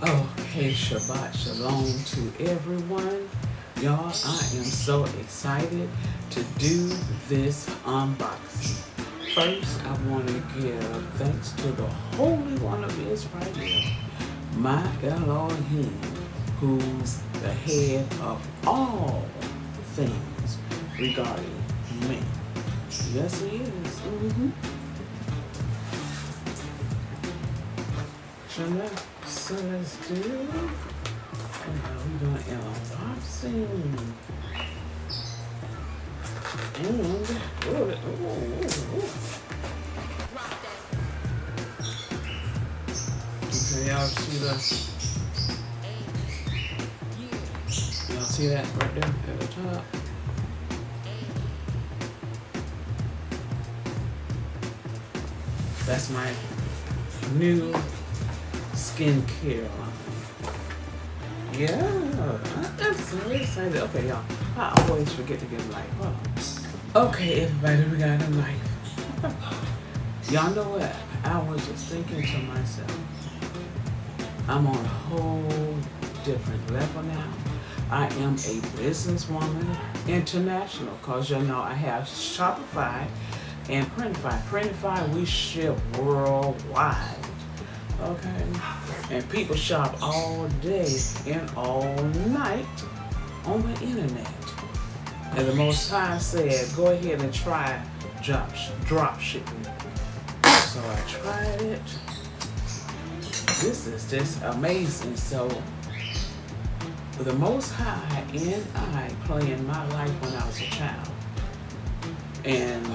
Okay, Shabbat Shalom to everyone. Y'all, I am so excited to do this unboxing. First, I want to give thanks to the Holy One of Israel, my Elohim, who's the head of all things regarding me. Yes, he is. So let's do, we're doing an unboxing. And, okay, y'all see that right there at the top? That's my new skincare line. Yeah, I'm so excited. Okay, y'all, I always forget to get a light. Hold on. Okay, everybody, we got a light. Y'all know what? I was just thinking to myself, I'm on a whole different level now. I am a businesswoman, international, because you know I have Shopify and Printify. Printify, we ship worldwide. Okay, and people shop all day and all night on the internet. And the Most High said, go ahead and try drop shipping. So I tried it. This is just amazing. So the Most High and I planned my life when I was a child. And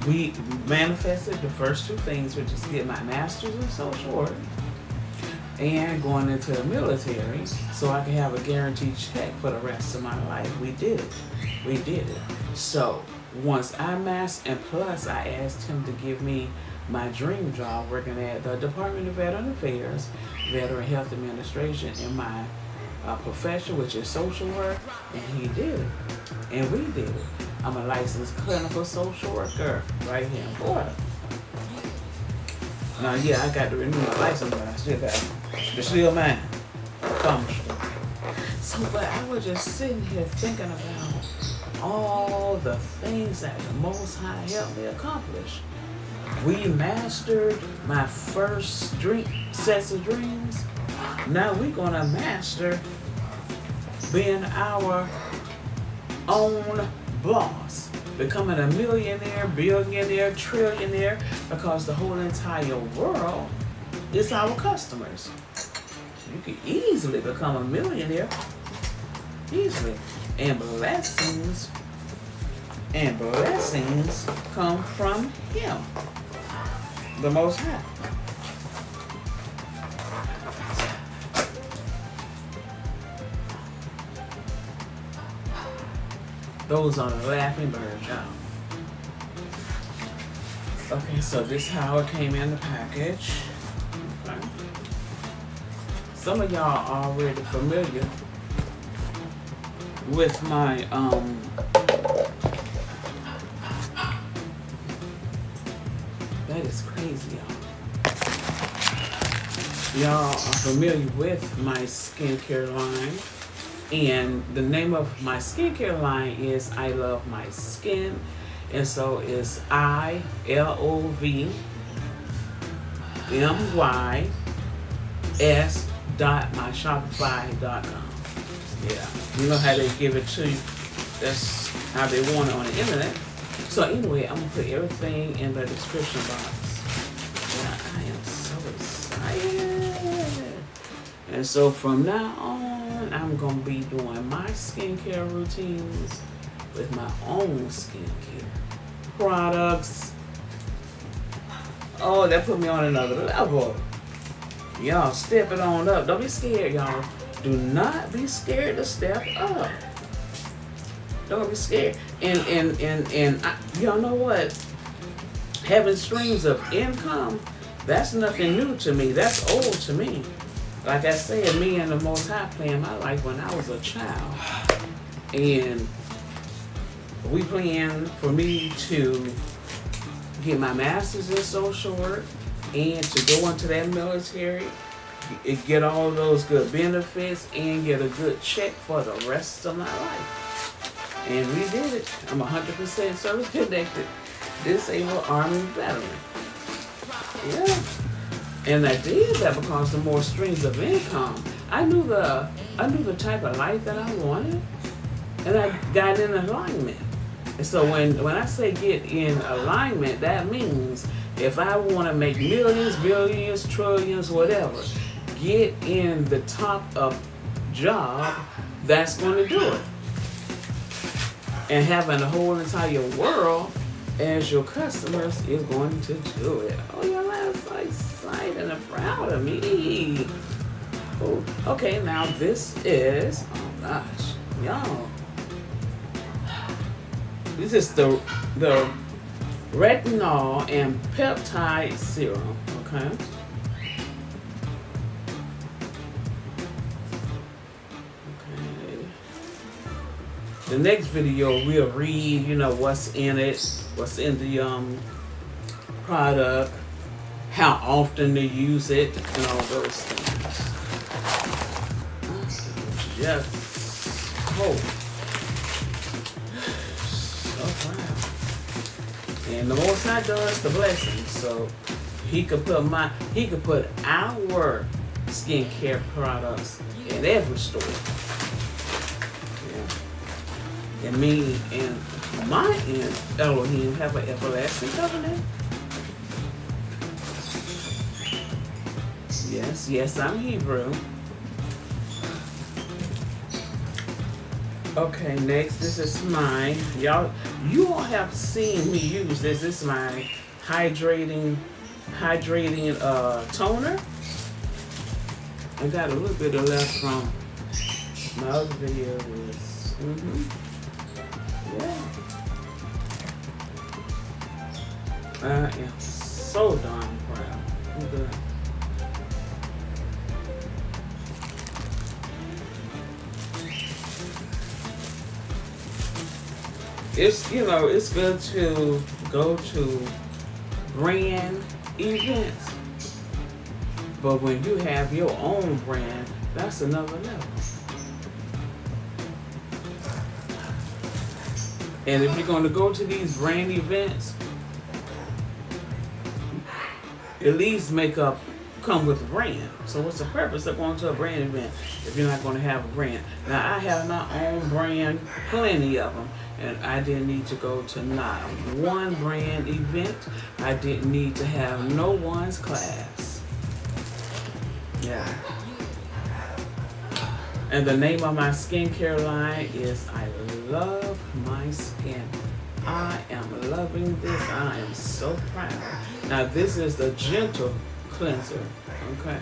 we manifested the first two things, which is get my master's in social work and going into the military so I can have a guaranteed check for the rest of my life. We did it. So once I mastered, and plus I asked him to give me my dream job working at the Department of Veteran Affairs, Veteran Health Administration, in my profession, which is social work, and he did it. And we did it. I'm a licensed clinical social worker right here in Florida. Now, yeah, I got to renew my license, but I still got it. It's still mine. So, but I was just sitting here thinking about all the things that the Most High helped me accomplish. We mastered my first sets of dreams. Now we're going to master being our own boss, becoming a millionaire, billionaire, trillionaire, because the whole entire world is our customers. You can easily become a millionaire, easily. And blessings come from him, the Most High. Those are the laughing birds, y'all. Okay, so this is how it came in the package. Okay. Some of y'all are already familiar with my that is crazy, y'all. Y'all are familiar with my skincare line. And the name of my skincare line is I Love My Skin. And so it's ILOVMYS.myshopify.com. Yeah, you know how they give it to you. That's how they want it on the internet. So anyway, I'm going to put everything in the description box. Yeah, I am so excited. And so from now on, I'm going to be doing my skincare routines with my own skincare products. Oh, that put me on another level. Y'all, step it on up. Don't be scared, y'all. Do not be scared to step up. Don't be scared. And y'all know what? Having streams of income, that's nothing new to me. That's old to me. Like I said, me and the Most High planned my life when I was a child. And we planned for me to get my master's in social work and to go into that military get all those good benefits and get a good check for the rest of my life. And we did it. I'm 100% service connected, disabled Army veteran. Yeah. And I did that because the more streams of income, I knew the type of life that I wanted, and I got in alignment. And so when I say get in alignment, that means if I want to make millions, billions, trillions, whatever, get in the top of job that's going to do it. And having the whole entire world as your customers is going to do it. Oh, y'all are so excited and proud of me. Oh, okay, now this is, oh gosh, y'all. This is the retinol and peptide serum, okay? The next video we'll read, what's in it, what's in the product, how often to use it, and all those things. Just hope. So proud. And the Most High does the blessing, so he could put our skincare products in every store. And me and my aunt Elohim have an everlasting covenant. Yes, I'm Hebrew. Okay, next, this is mine. You all have seen me use this. This is my hydrating toner. I got a little bit of left from my other videos. Yeah. I am so darn proud. I'm good. It's good to go to brand events, but when you have your own brand, that's another level. And if you're going to go to these brand events, at least come with a brand. So what's the purpose of going to a brand event if you're not going to have a brand? Now, I have my own brand, plenty of them, and I didn't need to go to not one brand event. I didn't need to have no one's class. Yeah. And the name of my skincare line is I Love My Skin. I am loving this. I am so proud. Now this is the gentle cleanser. Okay.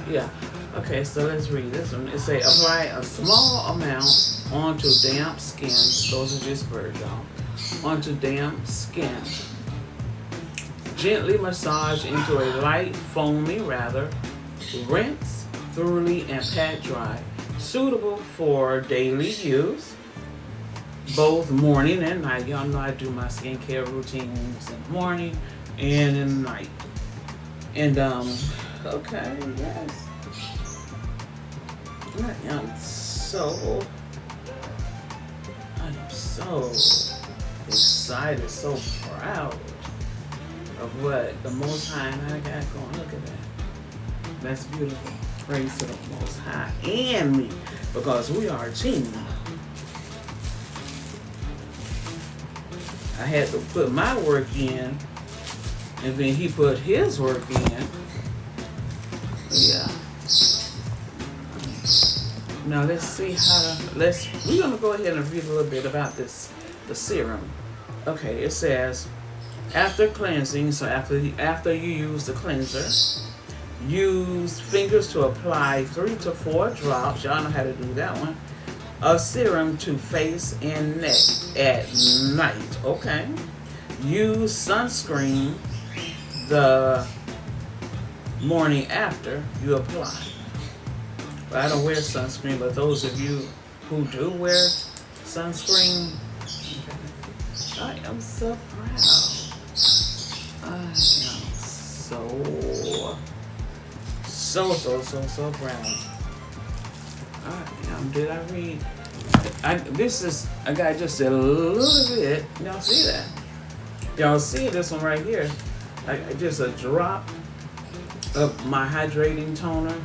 Yeah. Okay, so let's read this one. It says apply a small amount onto damp skin. Those are just words, y'all. Onto damp skin. Gently massage into a light, foamy rather. Rinse thoroughly and pat dry. Suitable for daily use, both morning and night. Y'all know I do my skincare routines in the morning and in the night. And okay, yes. I am so excited, so proud of what the Most High and I got going. Look at that. That's beautiful. Praise to the Most High and me, because we are a team. I had to put my work in, and then he put his work in. Yeah. Now let's see we're gonna go ahead and read a little bit about the serum. Okay, it says after cleansing, so after you use the cleanser, use fingers to apply 3 to 4 drops. Y'all know how to do that one. Of serum to face and neck at night. Okay. Use sunscreen the morning after you apply. Well, I don't wear sunscreen, but those of you who do wear sunscreen, I am so proud. I am so so brown. Alright, did I read? I got just a little bit. Y'all see that? Y'all see this one right here? Just a drop of my hydrating toner.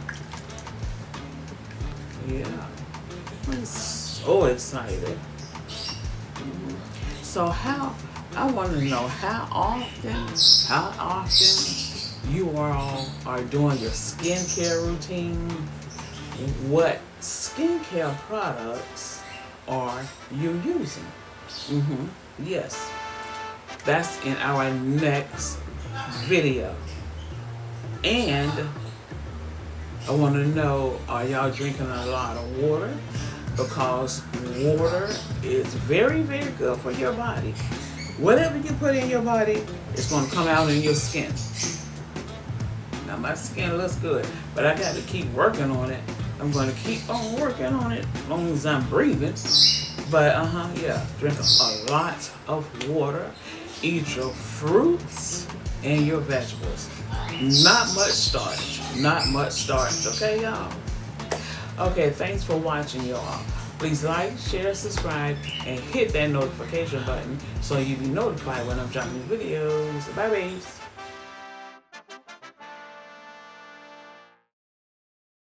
Yeah, I'm so excited. So I want to know how often you all are doing your skincare routine. What skincare products are you using? Yes, that's in our next video. And I want to know, are y'all drinking a lot of water? Because water is very, very good for your body. Whatever you put in your body, it's going to come out in your skin. Now my skin looks good, but I got to keep working on it. I'm going to keep on working on it as long as I'm breathing. But yeah, drink a lot of water. Eat your fruits and your vegetables. Not much starch. Not much starch. Okay, y'all? Okay, thanks for watching, y'all. Please like, share, subscribe, and hit that notification button so you'll be notified when I'm dropping videos. Bye, babes.